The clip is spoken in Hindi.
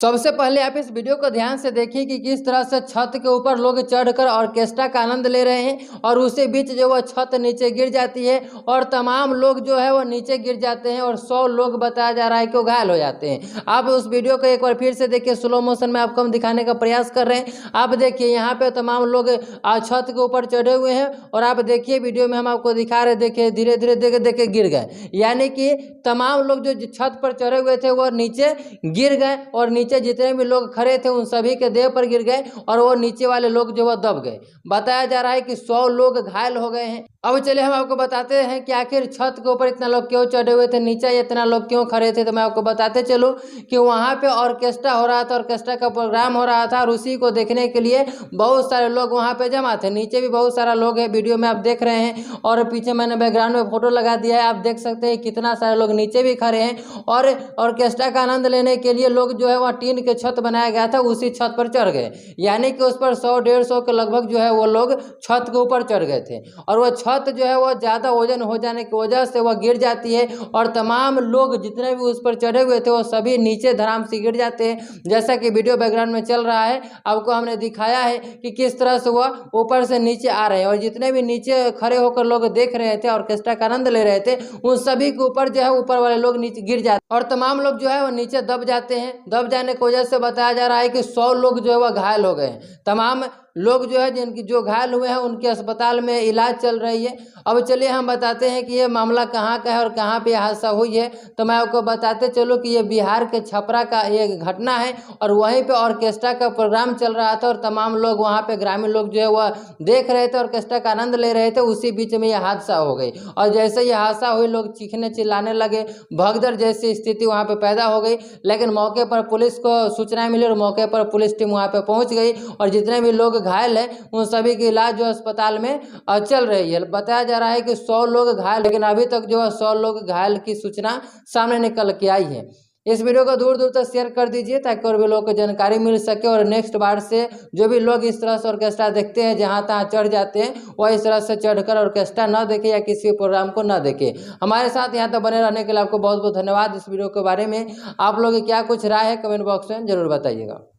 सबसे पहले आप इस वीडियो को ध्यान से देखिए कि किस तरह से छत के ऊपर लोग चढ़कर ऑर्केस्ट्रा का आनंद ले रहे हैं और उसी बीच जो वह छत नीचे गिर जाती है और तमाम लोग जो है वो नीचे गिर जाते हैं और 100 लोग बताया जा रहा है कि वो घायल हो जाते हैं। आप उस वीडियो को एक बार फिर से देखिए, स्लो मोशन में आपको हम दिखाने का प्रयास कर रहे हैं। आप देखिए यहाँ पे तमाम लोग छत के ऊपर चढ़े हुए हैं और आप देखिए वीडियो में हम आपको दिखा रहे, देखिए धीरे धीरे देखे देखे गिर गए, यानी कि तमाम लोग जो छत पर चढ़े हुए थे वो नीचे गिर गए और नीचे जितने भी लोग खड़े थे उन सभी के देह पर गिर गए और वो नीचे वाले लोग जो वो दब गए। बताया जा रहा है कि 100 लोग घायल हो गए हैं। अब चलिए हम आपको बताते हैं कि आखिर छत के ऊपर इतना लोग क्यों चढ़े हुए थे, नीचे इतना लोग क्यों खड़े थे। तो मैं आपको बताते चलूँ कि वहाँ पे ऑर्केस्ट्रा हो रहा था, ऑर्केस्ट्रा का प्रोग्राम हो रहा था और उसी को देखने के लिए बहुत सारे लोग वहाँ पे जमा थे। नीचे भी बहुत सारा लोग है, वीडियो में आप देख रहे हैं और पीछे मैंने बैकग्राउंड में फोटो लगा दिया है, आप देख सकते हैं कितना सारे लोग नीचे भी खड़े हैं और ऑर्केस्ट्रा का आनंद लेने के लिए लोग जो है वहाँ टीन के छत बनाया गया था उसी छत पर चढ़ गए, यानी कि उस पर 100-150 के लगभग जो है वो लोग छत के ऊपर चढ़ गए थे और वह छत जो है वो ज़्यादा वजन हो जाने की वजह से वह गिर जाती है और तमाम लोग जितने भी उस पर चढ़े हुए थे वो सभी नीचे धड़ाम से गिर जाते हैं। जैसा कि वीडियो बैकग्राउंड में चल रहा है, आपको हमने दिखाया है कि किस तरह से वह ऊपर से नीचे आ रहे हैं और जितने भी नीचे खड़े होकर लोग देख रहे थे, ऑर्केस्ट्रा का आनंद ले रहे थे, उन सभी के ऊपर जो है ऊपर वाले लोग नीचे गिर जाते और तमाम लोग जो है वो नीचे दब जाते हैं। दब जाने की वजह से बताया जा रहा है कि 100 लोग जो है वह घायल हो गए। तमाम लोग जो है जिनकी जो घायल हुए हैं उनके अस्पताल में इलाज चल रही है। अब चलिए हम बताते हैं कि ये मामला कहाँ का है और कहाँ पे हादसा हुई है। तो मैं आपको बताते चलूँ कि ये बिहार के छपरा का ये घटना है और वहीं पे ऑर्केस्ट्रा का प्रोग्राम चल रहा था और तमाम लोग वहाँ पे ग्रामीण लोग जो है वह देख रहे थे, ऑर्केस्ट्रा का आनंद ले रहे थे। उसी बीच में यह हादसा हो गई और जैसे ये हादसा हुई लोग चीखने चिल्लाने लगे, भगदड़ जैसी स्थिति वहाँ पे पैदा हो गई। लेकिन मौके पर पुलिस को सूचना मिली और मौके पर पुलिस टीम वहाँ पे पहुँच गई और जितने भी लोग घायल है उन सभी की इलाज जो अस्पताल में चल रही है। बताया जा रहा है कि 100 लोग घायल, लेकिन अभी तक जो है 100 लोग घायल की सूचना सामने निकल के आई है। इस वीडियो को दूर दूर तक शेयर कर दीजिए ताकि और भी लोगों को जानकारी मिल सके और नेक्स्ट बार से जो भी लोग इस तरह से ऑर्केस्ट्रा देखते हैं जहाँ तहाँ चढ़ जाते हैं वह इस तरह से चढ़कर ऑर्केस्ट्रा न देखे या किसी प्रोग्राम को न देखे। हमारे साथ यहाँ तक बने रहने के लिए आपको बहुत बहुत धन्यवाद। इस वीडियो के बारे में आप लोगों की क्या कुछ राय है कमेंट बॉक्स में जरूर बताइएगा।